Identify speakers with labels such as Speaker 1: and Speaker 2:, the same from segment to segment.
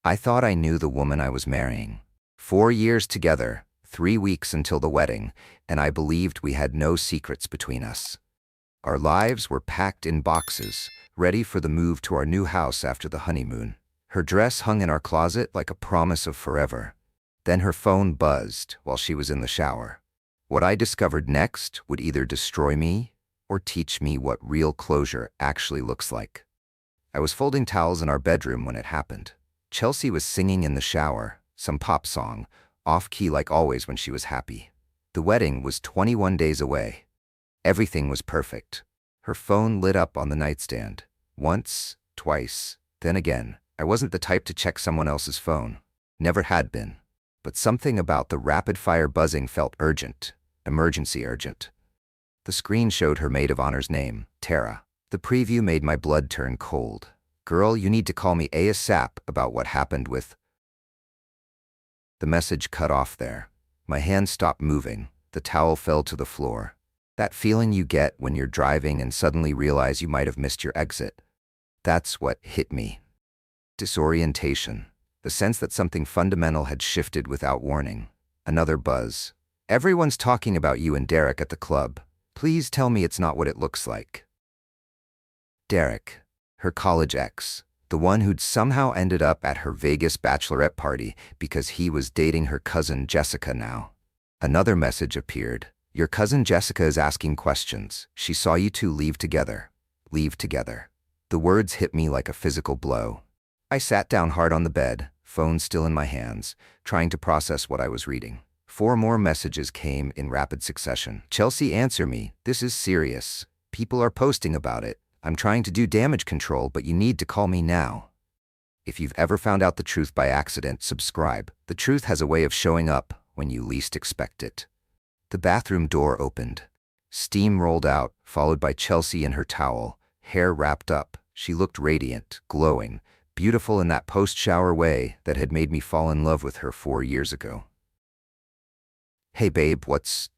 Speaker 1: I thought I knew the woman I was marrying. 4 years together, 3 weeks until the wedding, and I believed we had no secrets between us. Our lives were packed in boxes, ready for the move to our new house after the honeymoon. Her dress hung in our closet like a promise of forever. Then her phone buzzed while she was in the shower. What I discovered next would either destroy me or teach me what real closure actually looks like. I was folding towels in our bedroom when it happened. Chelsea was singing in the shower, some pop song, off-key like always when she was happy. The wedding was 21 days away. Everything was perfect. Her phone lit up on the nightstand. Once, twice, then again. I wasn't the type to check someone else's phone. Never had been. But something about the rapid-fire buzzing felt urgent. Emergency urgent. The screen showed her maid of honor's name, Tara. The preview made my blood turn cold. "Girl, you need to call me ASAP about what happened with..." The message cut off there. My hand stopped moving. The towel fell to the floor. That feeling you get when you're driving and suddenly realize you might have missed your exit. That's what hit me. Disorientation. The sense that something fundamental had shifted without warning. Another buzz. "Everyone's talking about you and Derek at the club. Please tell me it's not what it looks like." Derek, her college ex, the one who'd somehow ended up at her Vegas bachelorette party because he was dating her cousin Jessica now. Another message appeared. "Your cousin Jessica is asking questions. She saw you two leave together. Leave together." The words hit me like a physical blow. I sat down hard on the bed, phone still in my hands, trying to process what I was reading. 4 more messages came in rapid succession. "Chelsea, answer me. This is serious. People are posting about it. I'm trying to do damage control, but you need to call me now. If you've ever found out the truth by accident, subscribe. The truth has a way of showing up when you least expect it." The bathroom door opened. Steam rolled out, followed by Chelsea in her towel, hair wrapped up. She looked radiant, glowing, beautiful in that post-shower way that had made me fall in love with her 4 years ago. "Hey babe, what's..."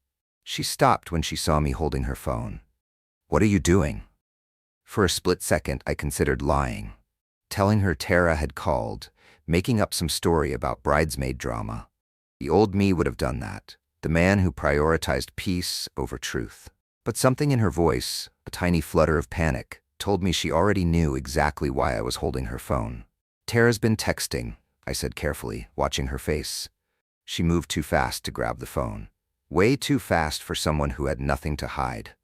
Speaker 1: She stopped when she saw me holding her phone. "What are you doing?" For a split second, I considered lying. Telling her Tara had called, making up some story about bridesmaid drama. The old me would have done that. The man who prioritized peace over truth. But something in her voice, a tiny flutter of panic, told me she already knew exactly why I was holding her phone. "Tara's been texting," I said carefully, watching her face. She moved too fast to grab the phone. Way too fast for someone who had nothing to hide.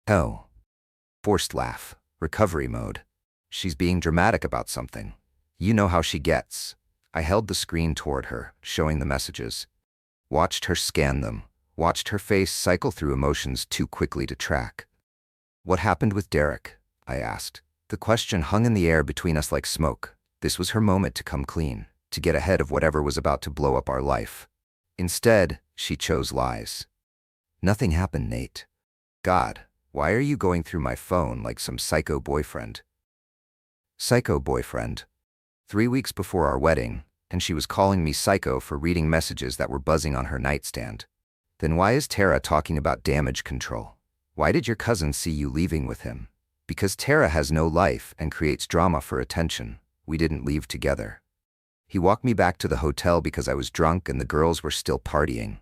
Speaker 1: "Oh." Forced laugh. Recovery mode. She's being dramatic about something. You know how she gets. I held the screen toward her, showing the messages. Watched her scan them. Watched her face cycle through emotions too quickly to track. "What happened with Derek?" I asked. The question hung in the air between us like smoke. This was her moment to come clean, to get ahead of whatever was about to blow up our life. Instead, she chose lies. "Nothing happened, Nate." "God, why are you going through my phone like some psycho boyfriend?" Psycho boyfriend. 3 weeks before our wedding, and she was calling me psycho for reading messages that were buzzing on her nightstand. Then why is Tara talking about damage control? Why did your cousin see you leaving with him? Because Tara has no life and creates drama for attention. We didn't leave together. He walked me back to the hotel because I was drunk and the girls were still partying.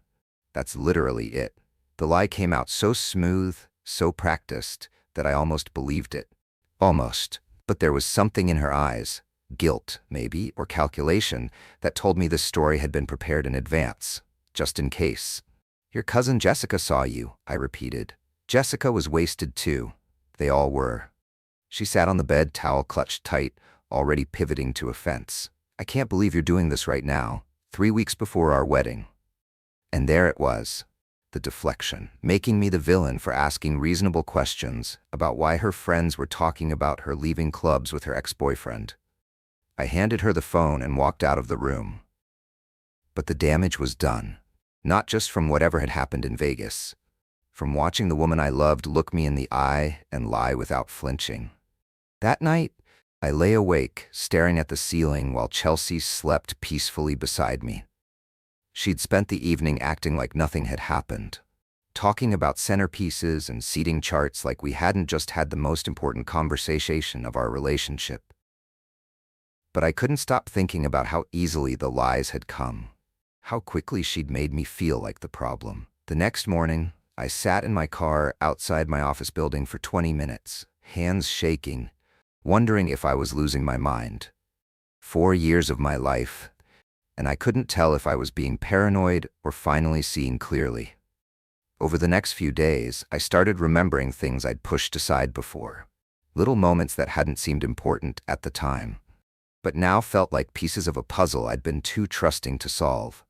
Speaker 1: That's literally it. The lie came out so smooth, so practiced, that I almost believed it. Almost. But there was something in her eyes, guilt, maybe, or calculation, that told me this story had been prepared in advance, just in case. "Your cousin Jessica saw you," I repeated. Jessica was wasted too. They all were. She sat on the bed, towel clutched tight, already pivoting to offense. "I can't believe you're doing this right now, 3 weeks before our wedding." And there it was. The deflection, making me the villain for asking reasonable questions about why her friends were talking about her leaving clubs with her ex-boyfriend. I handed her the phone and walked out of the room. But the damage was done. Not just from whatever had happened in Vegas. From watching the woman I loved look me in the eye and lie without flinching. That night, I lay awake, staring at the ceiling while Chelsea slept peacefully beside me. She'd spent the evening acting like nothing had happened, talking about centerpieces and seating charts like we hadn't just had the most important conversation of our relationship. But I couldn't stop thinking about how easily the lies had come. How quickly she'd made me feel like the problem. The next morning, I sat in my car outside my office building for 20 minutes, hands shaking, wondering if I was losing my mind. 4 years of my life, and I couldn't tell if I was being paranoid or finally seeing clearly. Over the next few days, I started remembering things I'd pushed aside before. Little moments that hadn't seemed important at the time, but now felt like pieces of a puzzle I'd been too trusting to solve.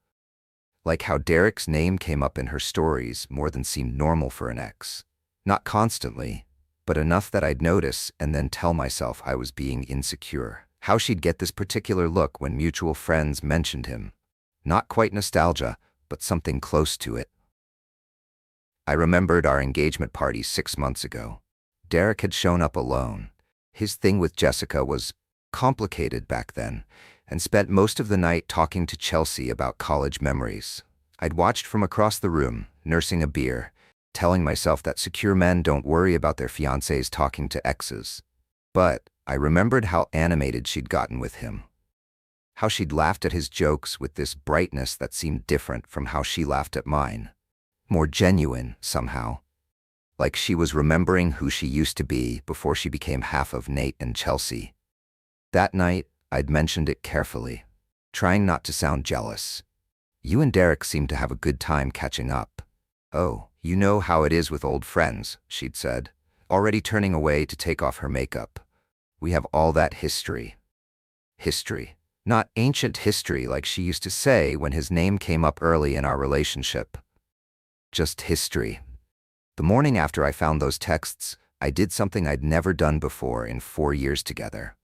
Speaker 1: Like how Derek's name came up in her stories more than seemed normal for an ex. Not constantly, but enough that I'd notice and then tell myself I was being insecure. How she'd get this particular look when mutual friends mentioned him. Not quite nostalgia, but something close to it. I remembered our engagement party 6 months ago. Derek had shown up alone. His thing with Jessica was complicated back then, and spent most of the night talking to Chelsea about college memories. I'd watched from across the room, nursing a beer, telling myself that secure men don't worry about their fiancés talking to exes. But I remembered how animated she'd gotten with him. How she'd laughed at his jokes with this brightness that seemed different from how she laughed at mine. More genuine, somehow. Like she was remembering who she used to be before she became half of Nate and Chelsea. That night, I'd mentioned it carefully, trying not to sound jealous. You and Derek seem to have a good time catching up. Oh, you know how it is with old friends, she'd said, already turning away to take off her makeup. We have all that history. History. Not ancient history like she used to say when his name came up early in our relationship. Just history. The morning after I found those texts, I did something I'd never done before in 4 years together.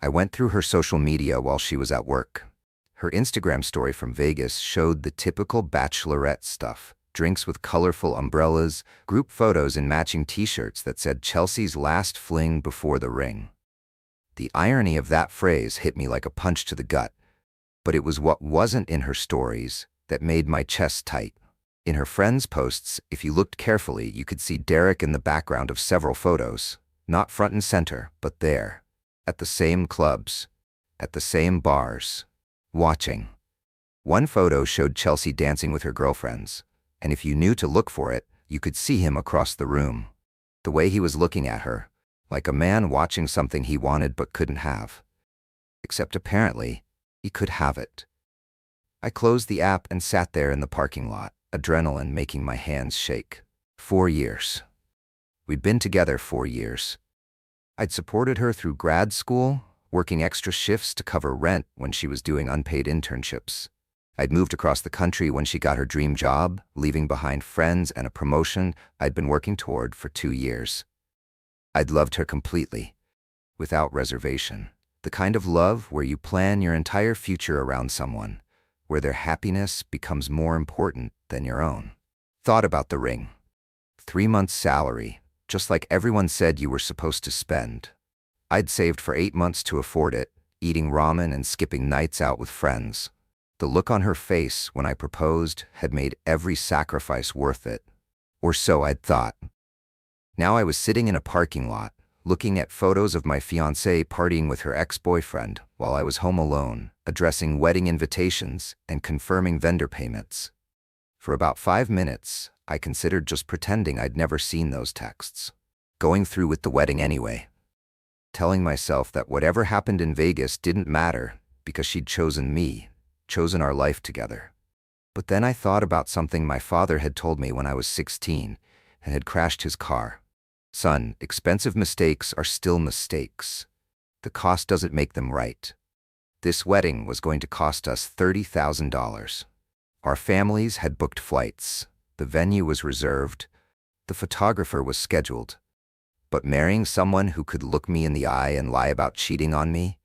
Speaker 1: I went through her social media while she was at work. Her Instagram story from Vegas showed the typical Bachelorette stuff. Drinks with colorful umbrellas, group photos in matching t-shirts that said Chelsea's last fling before the ring. The irony of that phrase hit me like a punch to the gut, but it was what wasn't in her stories that made my chest tight. In her friends' posts, if you looked carefully, you could see Derek in the background of several photos, not front and center, but there, at the same clubs, at the same bars, watching. One photo showed Chelsea dancing with her girlfriends, and if you knew to look for it, you could see him across the room. The way he was looking at her, like a man watching something he wanted but couldn't have. Except apparently, he could have it. I closed the app and sat there in the parking lot, adrenaline making my hands shake. 4 years. We'd been together 4 years. I'd supported her through grad school, working extra shifts to cover rent when she was doing unpaid internships. I'd moved across the country when she got her dream job, leaving behind friends and a promotion I'd been working toward for 2 years. I'd loved her completely, without reservation. The kind of love where you plan your entire future around someone, where their happiness becomes more important than your own. Thought about the ring. 3 months' salary, just like everyone said you were supposed to spend. I'd saved for 8 months to afford it, eating ramen and skipping nights out with friends. The look on her face when I proposed had made every sacrifice worth it. Or so I'd thought. Now I was sitting in a parking lot, looking at photos of my fiancée partying with her ex-boyfriend while I was home alone, addressing wedding invitations and confirming vendor payments. For about 5 minutes, I considered just pretending I'd never seen those texts. Going through with the wedding anyway. Telling myself that whatever happened in Vegas didn't matter because she'd chosen me, chosen our life together. But then I thought about something my father had told me when I was 16 and had crashed his car. Son, expensive mistakes are still mistakes. The cost doesn't make them right. This wedding was going to cost us $30,000. Our families had booked flights. The venue was reserved. The photographer was scheduled. But marrying someone who could look me in the eye and lie about cheating on me?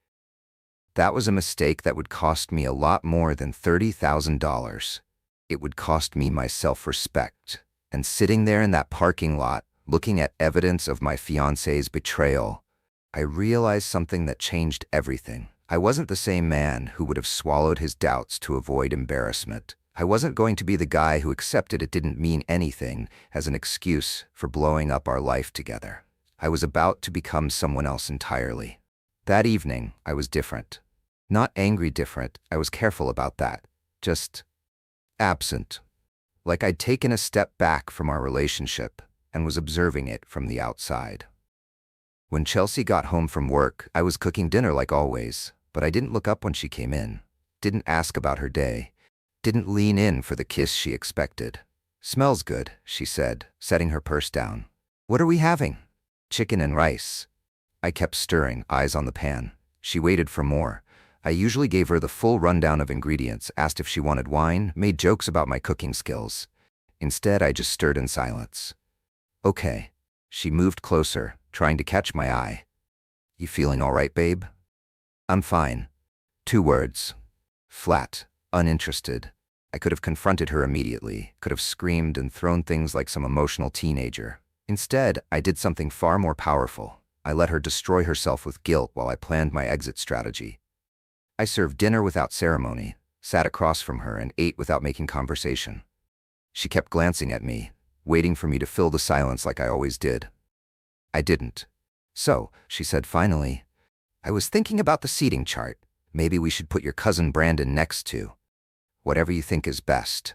Speaker 1: That was a mistake that would cost me a lot more than $30,000. It would cost me my self-respect. And sitting there in that parking lot, looking at evidence of my fiancé's betrayal, I realized something that changed everything. I wasn't the same man who would have swallowed his doubts to avoid embarrassment. I wasn't going to be the guy who accepted it didn't mean anything as an excuse for blowing up our life together. I was about to become someone else entirely. That evening, I was different. Not angry different, I was careful about that. Just absent. Like I'd taken a step back from our relationship and was observing it from the outside. When Chelsea got home from work, I was cooking dinner like always, but I didn't look up when she came in, didn't ask about her day, didn't lean in for the kiss she expected. "Smells good," she said, setting her purse down. "What are we having?" "Chicken and rice." I kept stirring, eyes on the pan. She waited for more. I usually gave her the full rundown of ingredients, asked if she wanted wine, made jokes about my cooking skills. Instead, I just stirred in silence. "Okay." She moved closer, trying to catch my eye. "You feeling all right, babe?" "I'm fine." 2 words. Flat, uninterested. I could have confronted her immediately, could have screamed and thrown things like some emotional teenager. Instead, I did something far more powerful. I let her destroy herself with guilt while I planned my exit strategy. I served dinner without ceremony, sat across from her, and ate without making conversation. She kept glancing at me, waiting for me to fill the silence like I always did. I didn't. "So," she said finally, "I was thinking about the seating chart. Maybe we should put your cousin Brandon next to. Whatever you think is best."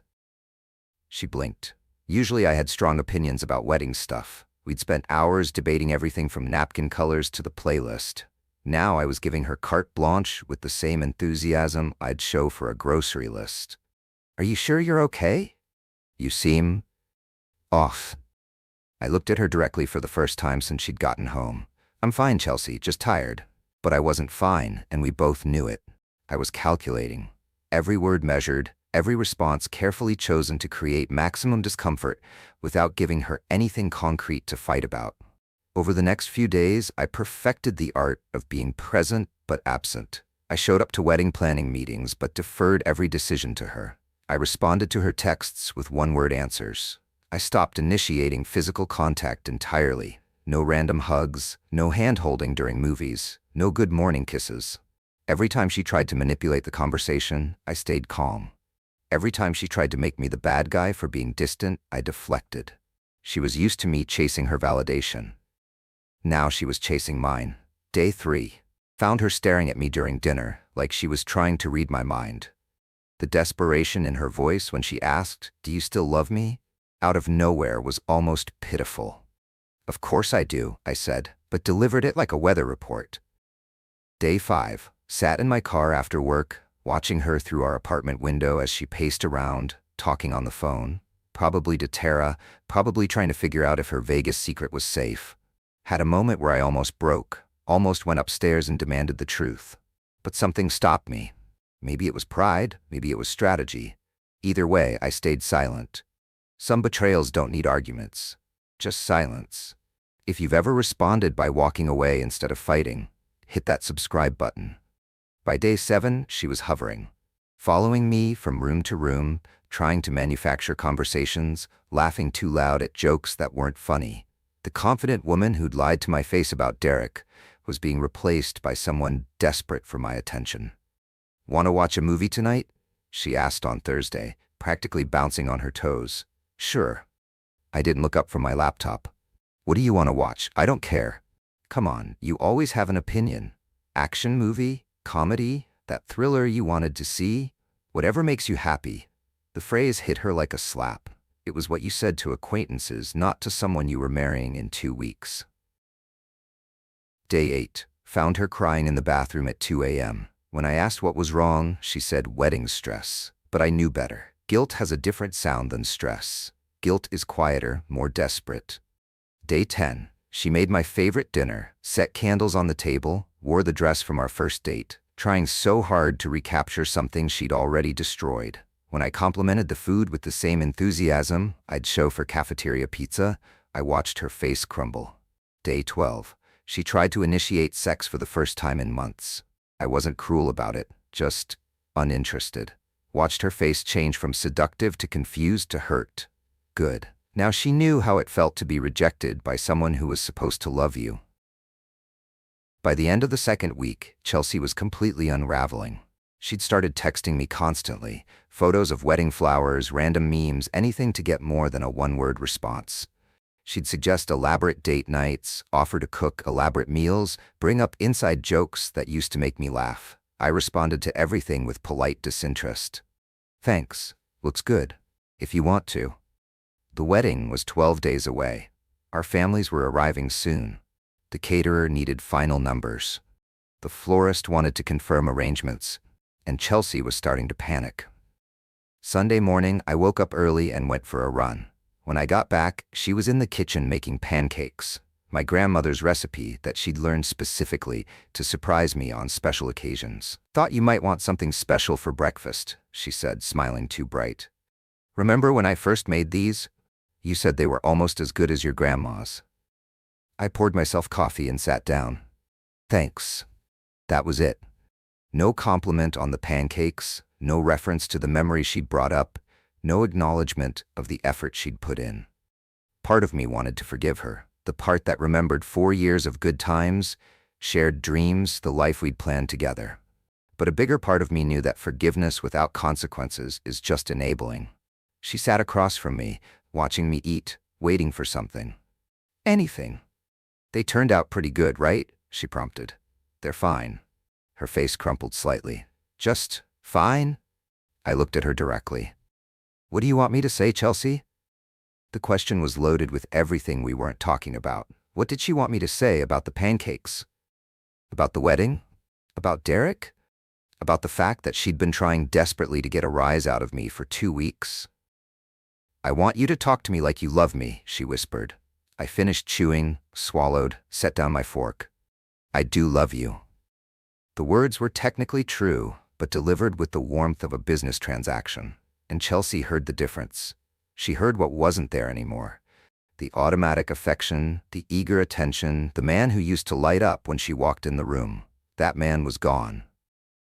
Speaker 1: She blinked. Usually I had strong opinions about wedding stuff. We'd spent hours debating everything from napkin colors to the playlist. Now I was giving her carte blanche with the same enthusiasm I'd show for a grocery list. "Are you sure you're okay? You seem off." I looked at her directly for the first time since she'd gotten home. "I'm fine, Chelsea, just tired." But I wasn't fine, and we both knew it. I was calculating. Every word measured, every response carefully chosen to create maximum discomfort without giving her anything concrete to fight about. Over the next few days, I perfected the art of being present but absent. I showed up to wedding planning meetings but deferred every decision to her. I responded to her texts with one-word answers. I stopped initiating physical contact entirely. No random hugs, no hand-holding during movies, no good morning kisses. Every time she tried to manipulate the conversation, I stayed calm. Every time she tried to make me the bad guy for being distant, I deflected. She was used to me chasing her validation. Now she was chasing mine. Day 3. Found her staring at me during dinner, like she was trying to read my mind. The desperation in her voice when she asked, "Do you still love me?" out of nowhere was almost pitiful. "Of course I do," I said, but delivered it like a weather report. Day 5. Sat in my car after work, watching her through our apartment window as she paced around, talking on the phone, probably to Tara, probably trying to figure out if her Vegas secret was safe. Had a moment where I almost broke, almost went upstairs and demanded the truth. But something stopped me. Maybe it was pride, maybe it was strategy. Either way, I stayed silent. Some betrayals don't need arguments, just silence. If you've ever responded by walking away instead of fighting, hit that subscribe button. By day 7, she was hovering, following me from room to room, trying to manufacture conversations, laughing too loud at jokes that weren't funny. The confident woman who'd lied to my face about Derek was being replaced by someone desperate for my attention. "Want to watch a movie tonight?" she asked on Thursday, practically bouncing on her toes. "Sure." I didn't look up from my laptop. "What do you want to watch? I don't care." "Come on, you always have an opinion. Action movie? Comedy? That thriller you wanted to see? Whatever makes you happy." The phrase hit her like a slap. It was what you said to acquaintances, not to someone you were marrying in 2 weeks. Day 8. Found her crying in the bathroom at 2 a.m. When I asked what was wrong, she said wedding stress. But I knew better. Guilt has a different sound than stress. Guilt is quieter, more desperate. Day 10. She made my favorite dinner, set candles on the table, wore the dress from our first date, trying so hard to recapture something she'd already destroyed. When I complimented the food with the same enthusiasm I'd show for cafeteria pizza, I watched her face crumble. Day 12. She tried to initiate sex for the first time in months. I wasn't cruel about it, just uninterested. Watched her face change from seductive to confused to hurt. Good. Now she knew how it felt to be rejected by someone who was supposed to love you. By the end of the second week, Chelsea was completely unraveling. She'd started texting me constantly, photos of wedding flowers, random memes, anything to get more than a one-word response. She'd suggest elaborate date nights, offer to cook elaborate meals, bring up inside jokes that used to make me laugh. I responded to everything with polite disinterest. Thanks, looks good, if you want to. The wedding was 12 days away. Our families were arriving soon. The caterer needed final numbers. The florist wanted to confirm arrangements, and Chelsea was starting to panic. Sunday morning, I woke up early and went for a run. When I got back, she was in the kitchen making pancakes, my grandmother's recipe that she'd learned specifically to surprise me on special occasions. Thought you might want something special for breakfast, she said, smiling too bright. Remember when I first made these? You said they were almost as good as your grandma's. I poured myself coffee and sat down. Thanks. That was it. No compliment on the pancakes, no reference to the memory she'd brought up, no acknowledgement of the effort she'd put in. Part of me wanted to forgive her, the part that remembered 4 years of good times, shared dreams, the life we'd planned together. But a bigger part of me knew that forgiveness without consequences is just enabling. She sat across from me, watching me eat, waiting for something. Anything. They turned out pretty good, right? She prompted. They're fine. Her face crumpled slightly. Just fine? I looked at her directly. What do you want me to say, Chelsea? The question was loaded with everything we weren't talking about. What did she want me to say about the pancakes? About the wedding? About Derek? About the fact that she'd been trying desperately to get a rise out of me for 2 weeks? I want you to talk to me like you love me, she whispered. I finished chewing, swallowed, set down my fork. I do love you. The words were technically true, but delivered with the warmth of a business transaction, and Chelsea heard the difference. She heard what wasn't there anymore. The automatic affection, the eager attention, the man who used to light up when she walked in the room. That man was gone.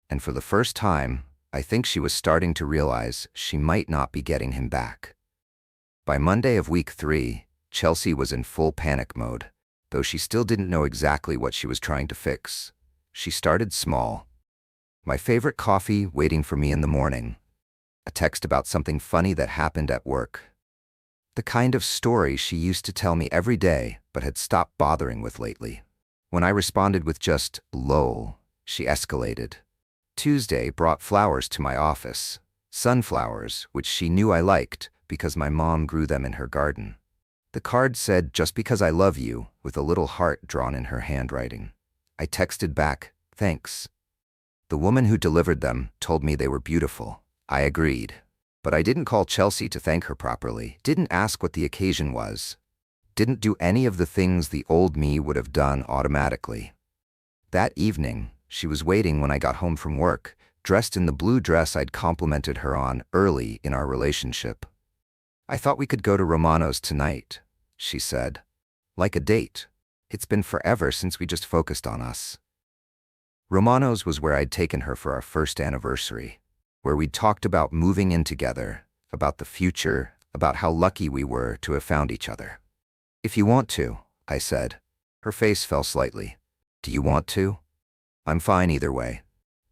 Speaker 1: And for the first time, I think she was starting to realize she might not be getting him back. By Monday of week 3, Chelsea was in full panic mode, though she still didn't know exactly what she was trying to fix. She started small. My favorite coffee waiting for me in the morning. A text about something funny that happened at work. The kind of story she used to tell me every day but had stopped bothering with lately. When I responded with just lol, she escalated. Tuesday brought flowers to my office. Sunflowers, which she knew I liked because my mom grew them in her garden. The card said, "Just because I love you," with a little heart drawn in her handwriting. I texted back, "Thanks." The woman who delivered them told me they were beautiful. I agreed. But I didn't call Chelsea to thank her properly, didn't ask what the occasion was, didn't do any of the things the old me would have done automatically. That evening, she was waiting when I got home from work, dressed in the blue dress I'd complimented her on early in our relationship. "I thought we could go to Romano's tonight," she said. "Like a date. It's been forever since we just focused on us." Romano's was where I'd taken her for our first anniversary, where we'd talked about moving in together, about the future, about how lucky we were to have found each other. "If you want to," I said. Her face fell slightly. "Do you want to?" "I'm fine either way."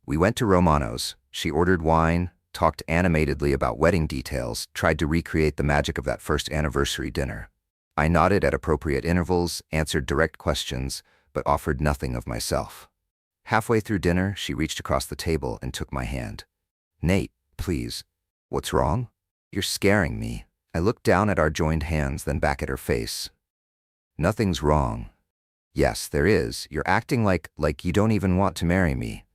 Speaker 1: We went to Romano's. She ordered wine, talked animatedly about wedding details, tried to recreate the magic of that first anniversary dinner. I nodded at appropriate intervals, answered direct questions, but offered nothing of myself. Halfway through dinner, she reached across the table and took my hand. "Nate, please." "What's wrong?" "You're scaring me." I looked down at our joined hands, then back at her face. "Nothing's wrong." "Yes, there is. You're acting like you don't even want to marry me."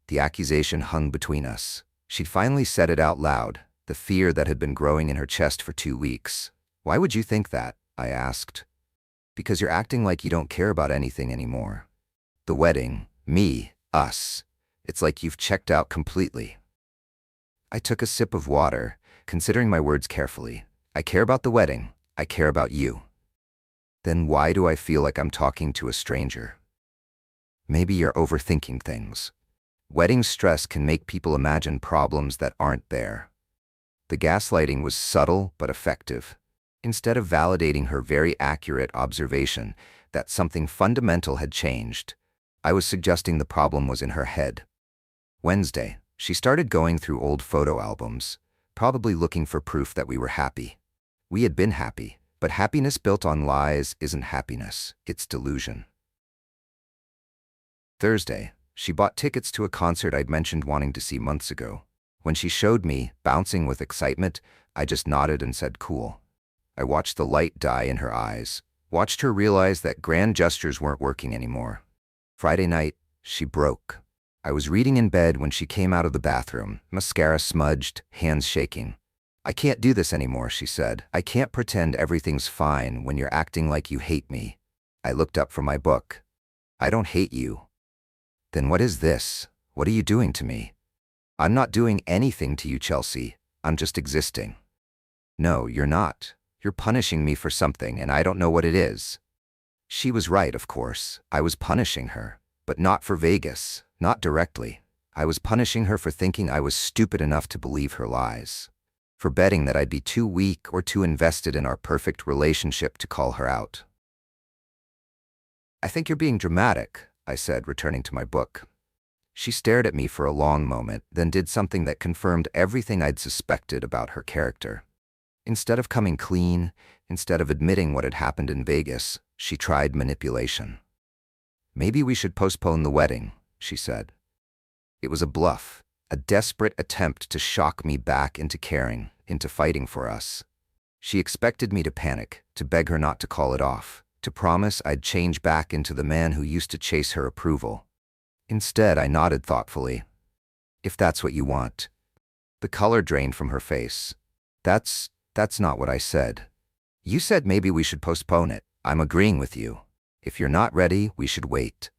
Speaker 1: The accusation hung between us. She'd finally said it out loud, the fear that had been growing in her chest for 2 weeks. "Why would you think that?" I asked. "Because you're acting like you don't care about anything anymore. The wedding, me, us. It's like you've checked out completely." I took a sip of water, considering my words carefully. "I care about the wedding. I care about you." "Then why do I feel like I'm talking to a stranger?" "Maybe you're overthinking things. Wedding stress can make people imagine problems that aren't there." The gaslighting was subtle but effective. Instead of validating her very accurate observation that something fundamental had changed, I was suggesting the problem was in her head. Wednesday, she started going through old photo albums, probably looking for proof that we were happy. We had been happy, but happiness built on lies isn't happiness, it's delusion. Thursday, She bought tickets to a concert I'd mentioned wanting to see months ago. When she showed me, bouncing with excitement, I just nodded and said cool. I watched the light die in her eyes, watched her realize that grand gestures weren't working anymore. Friday night, she broke. I was reading in bed when she came out of the bathroom, mascara smudged, hands shaking. "I can't do this anymore," she said. "I can't pretend everything's fine when you're acting like you hate me." I looked up from my book. "I don't hate you." "Then what is this? What are you doing to me?" "I'm not doing anything to you, Chelsea. I'm just existing." "No, you're not. You're punishing me for something, and I don't know what it is." She was right, of course. I was punishing her. But not for Vegas, not directly. I was punishing her for thinking I was stupid enough to believe her lies. For betting that I'd be too weak or too invested in our perfect relationship to call her out. "I think you're being dramatic," I said, returning to my book. She stared at me for a long moment, then did something that confirmed everything I'd suspected about her character. Instead of coming clean, instead of admitting what had happened in Vegas, she tried manipulation. "Maybe we should postpone the wedding," she said. It was a bluff, a desperate attempt to shock me back into caring, into fighting for us. She expected me to panic, to beg her not to call it off, to promise I'd change back into the man who used to chase her approval. Instead, I nodded thoughtfully. "If that's what you want." The color drained from her face. That's not what I said. You said maybe we should postpone it. I'm agreeing with you. If you're not ready, we should wait."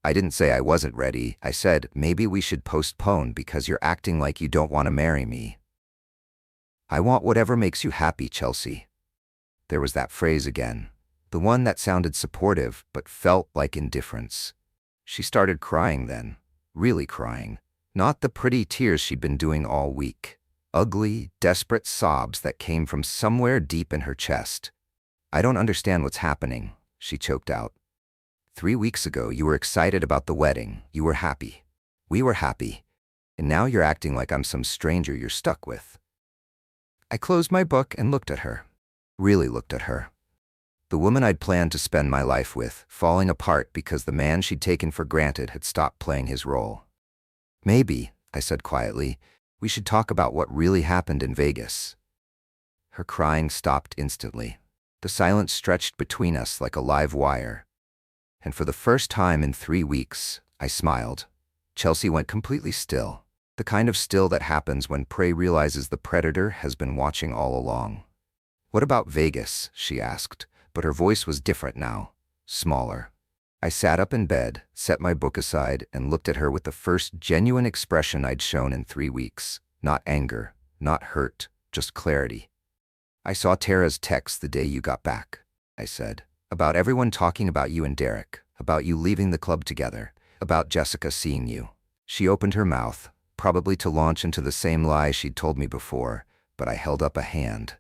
Speaker 1: I didn't say I wasn't ready. I said, maybe we should postpone because you're acting like you don't want to marry me. "I want whatever makes you happy, Chelsea." There was that phrase again, the one that sounded supportive but felt like indifference. She started crying then, really crying, not the pretty tears she'd been doing all week. Ugly, desperate sobs that came from somewhere deep in her chest. "I don't understand what's happening," she choked out. 3 weeks ago, you were excited about the wedding. You were happy. We were happy. And now you're acting like I'm some stranger you're stuck with." I closed my book and looked at her. Really looked at her. The woman I'd planned to spend my life with, falling apart because the man she'd taken for granted had stopped playing his role. "Maybe," I said quietly, "we should talk about what really happened in Vegas." Her crying stopped instantly. The silence stretched between us like a live wire. And for the first time in 3 weeks, I smiled. Chelsea went completely still, the kind of still that happens when prey realizes the predator has been watching all along. "What about Vegas?" she asked, but her voice was different now, smaller. I sat up in bed, set my book aside, and looked at her with the first genuine expression I'd shown in 3 weeks. Not anger, not hurt, just clarity. "I saw Tara's text the day you got back," I said. "About everyone talking about you and Derek, about you leaving the club together, about Jessica seeing you." She opened her mouth, probably to launch into the same lie she'd told me before, but I held up a hand.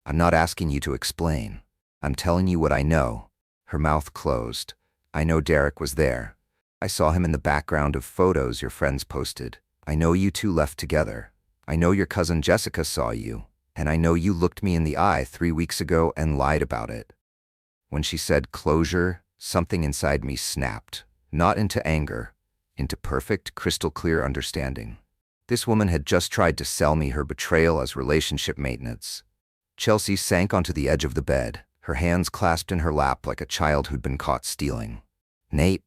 Speaker 1: "I'm not asking you to explain. I'm telling you what I know." Her mouth closed. "I know Derek was there. I saw him in the background of photos your friends posted. I know you two left together. I know your cousin Jessica saw you. And I know you looked me in the eye 3 weeks ago and lied about it." When she said closure, something inside me snapped, not into anger, into perfect, crystal-clear understanding. This woman had just tried to sell me her betrayal as relationship maintenance. Chelsea sank onto the edge of the bed, her hands clasped in her lap like a child who'd been caught stealing. "Nate,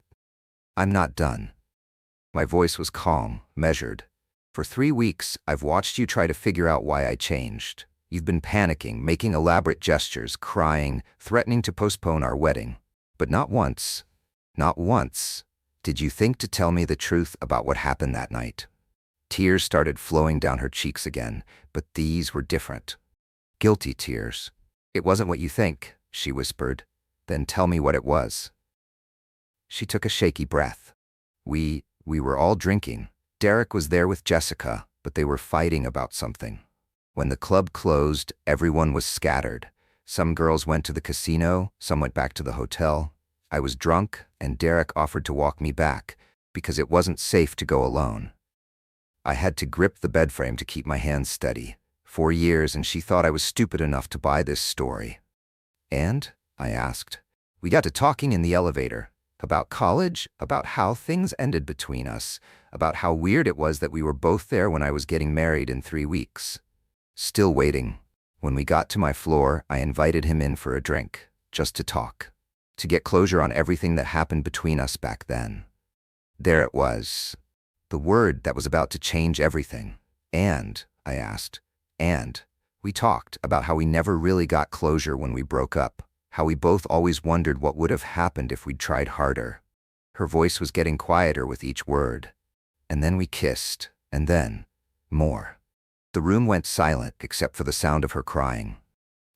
Speaker 1: I'm not done." My voice was calm, measured. "For 3 weeks, I've watched you try to figure out why I changed. You've been panicking, making elaborate gestures, crying, threatening to postpone our wedding. But not once, did you think to tell me the truth about what happened that night." Tears started flowing down her cheeks again, but these were different. Guilty tears. "It wasn't what you think," she whispered. "Then tell me what it was." She took a shaky breath. We were all drinking. Derek was there with Jessica, but they were fighting about something. When the club closed, everyone was scattered. Some girls went to the casino, some went back to the hotel. I was drunk, and Derek offered to walk me back, because it wasn't safe to go alone. I had to grip the bedframe to keep my hands steady. 4 years, and she thought I was stupid enough to buy this story. "And?" I asked. "We got to talking in the elevator. About college, about how things ended between us, about how weird it was that we were both there when I was getting married in 3 weeks. Still waiting. When we got to my floor, I invited him in for a drink, just to talk, to get closure on everything that happened between us back then. There it was, the word that was about to change everything. And, I asked, and, we talked about how we never really got closure when we broke up, how we both always wondered what would have happened if we'd tried harder. Her voice was getting quieter with each word. And then we kissed, and then, more. The room went silent except for the sound of her crying.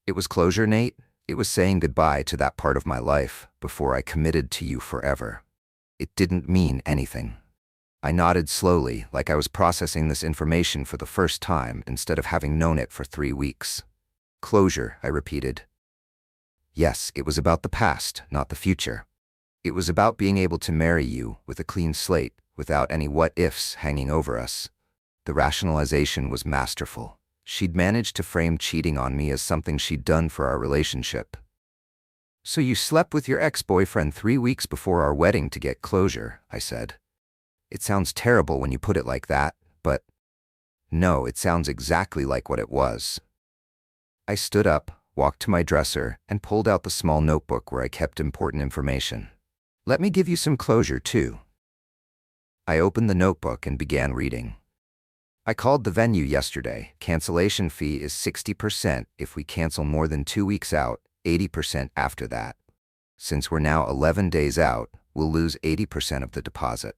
Speaker 1: It was closure, Nate. It was saying goodbye to that part of my life before I committed to you forever. It didn't mean anything. I nodded slowly, like I was processing this information for the first time instead of having known it for 3 weeks. Closure, I repeated. Yes, it was about the past, not the future. It was about being able to marry you with a clean slate, without any what-ifs hanging over us. The rationalization was masterful. She'd managed to frame cheating on me as something she'd done for our relationship. So you slept with your ex-boyfriend 3 weeks before our wedding to get closure, I said. It sounds terrible when you put it like that, but no, it sounds exactly like what it was. I stood up, walked to my dresser, and pulled out the small notebook where I kept important information. Let me give you some closure, too. I opened the notebook and began reading. I called the venue yesterday. Cancellation fee is 60% if we cancel more than 2 weeks out, 80% after that. Since we're now 11 days out, we'll lose 80% of the deposit.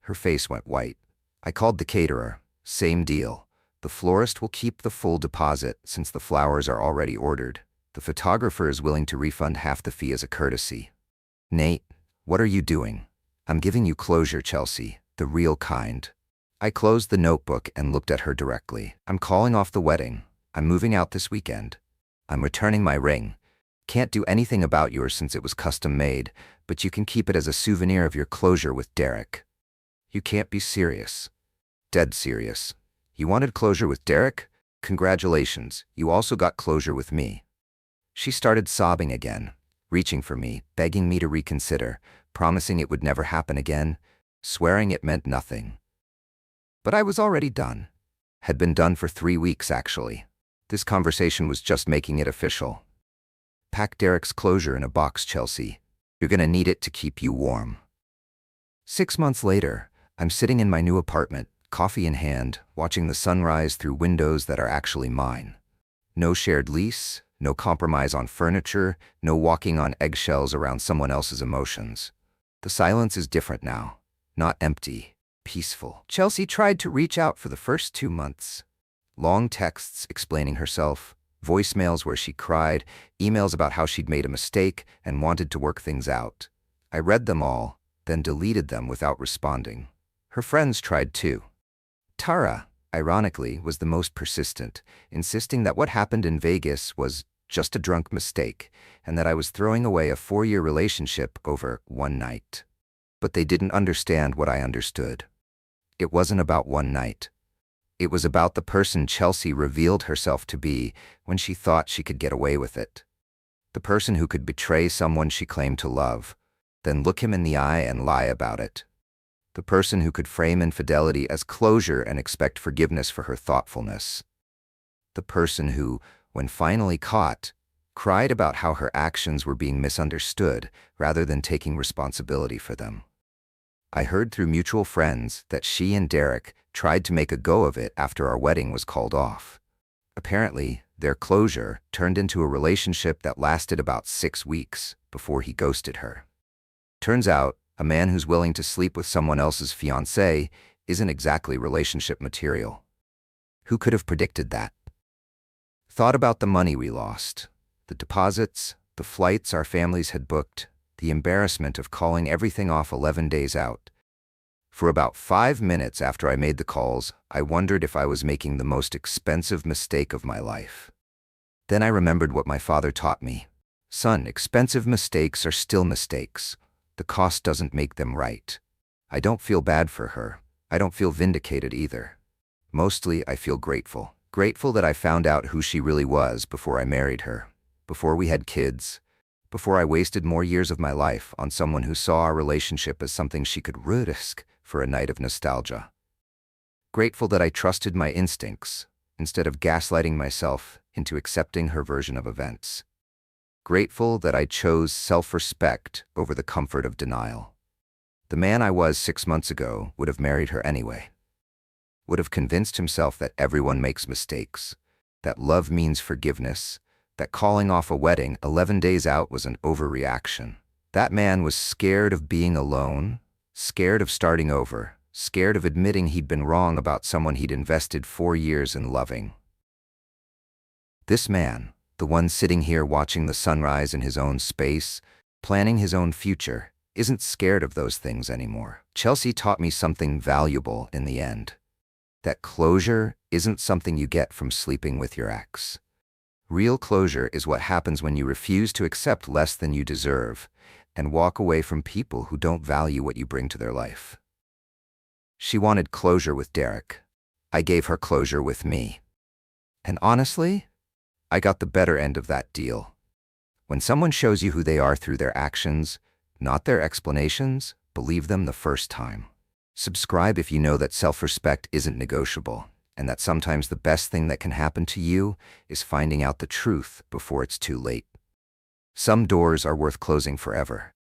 Speaker 1: Her face went white. I called the caterer. Same deal. The florist will keep the full deposit since the flowers are already ordered. The photographer is willing to refund half the fee as a courtesy. Nate, what are you doing? I'm giving you closure, Chelsea, the real kind. I closed the notebook and looked at her directly. I'm calling off the wedding. I'm moving out this weekend. I'm returning my ring. Can't do anything about yours since it was custom made, but you can keep it as a souvenir of your closure with Derek. You can't be serious. Dead serious. You wanted closure with Derek? Congratulations, you also got closure with me. She started sobbing again, reaching for me, begging me to reconsider, promising it would never happen again, swearing it meant nothing. But I was already done. Had been done for 3 weeks, actually. This conversation was just making it official. Pack Derek's closure in a box, Chelsea. You're gonna need it to keep you warm. 6 months later, I'm sitting in my new apartment, coffee in hand, watching the sunrise through windows that are actually mine. No shared lease, no compromise on furniture, no walking on eggshells around someone else's emotions. The silence is different now, not empty. Peaceful. Chelsea tried to reach out for the first 2 months. Long texts explaining herself, voicemails where she cried, emails about how she'd made a mistake and wanted to work things out. I read them all, then deleted them without responding. Her friends tried too. Tara, ironically, was the most persistent, insisting that what happened in Vegas was just a drunk mistake and that I was throwing away a 4-year relationship over one night. But they didn't understand what I understood. It wasn't about one night. It was about the person Chelsea revealed herself to be when she thought she could get away with it. The person who could betray someone she claimed to love, then look him in the eye and lie about it. The person who could frame infidelity as closure and expect forgiveness for her thoughtfulness. The person who, when finally caught, cried about how her actions were being misunderstood rather than taking responsibility for them. I heard through mutual friends that she and Derek tried to make a go of it after our wedding was called off. Apparently, their closure turned into a relationship that lasted about 6 weeks before he ghosted her. Turns out, a man who's willing to sleep with someone else's fiancée isn't exactly relationship material. Who could have predicted that? Thought about the money we lost, the deposits, the flights our families had booked, the embarrassment of calling everything off 11 days out. For about 5 minutes after I made the calls, I wondered if I was making the most expensive mistake of my life. Then I remembered what my father taught me. Son, expensive mistakes are still mistakes. The cost doesn't make them right. I don't feel bad for her. I don't feel vindicated either. Mostly, I feel grateful. Grateful that I found out who she really was before I married her, before we had kids, before I wasted more years of my life on someone who saw our relationship as something she could risk for a night of nostalgia. Grateful that I trusted my instincts instead of gaslighting myself into accepting her version of events. Grateful that I chose self-respect over the comfort of denial. The man I was 6 months ago would have married her anyway. Would have convinced himself that everyone makes mistakes, that love means forgiveness, that calling off a wedding 11 days out was an overreaction. That man was scared of being alone, scared of starting over, scared of admitting he'd been wrong about someone he'd invested 4 years in loving. This man, the one sitting here watching the sunrise in his own space, planning his own future, isn't scared of those things anymore. Chelsea taught me something valuable in the end. That closure isn't something you get from sleeping with your ex. Real closure is what happens when you refuse to accept less than you deserve and walk away from people who don't value what you bring to their life. She wanted closure with Derek. I gave her closure with me. And honestly, I got the better end of that deal. When someone shows you who they are through their actions, not their explanations, believe them the first time. Subscribe if you know that self-respect isn't negotiable, and that sometimes the best thing that can happen to you is finding out the truth before it's too late. Some doors are worth closing forever.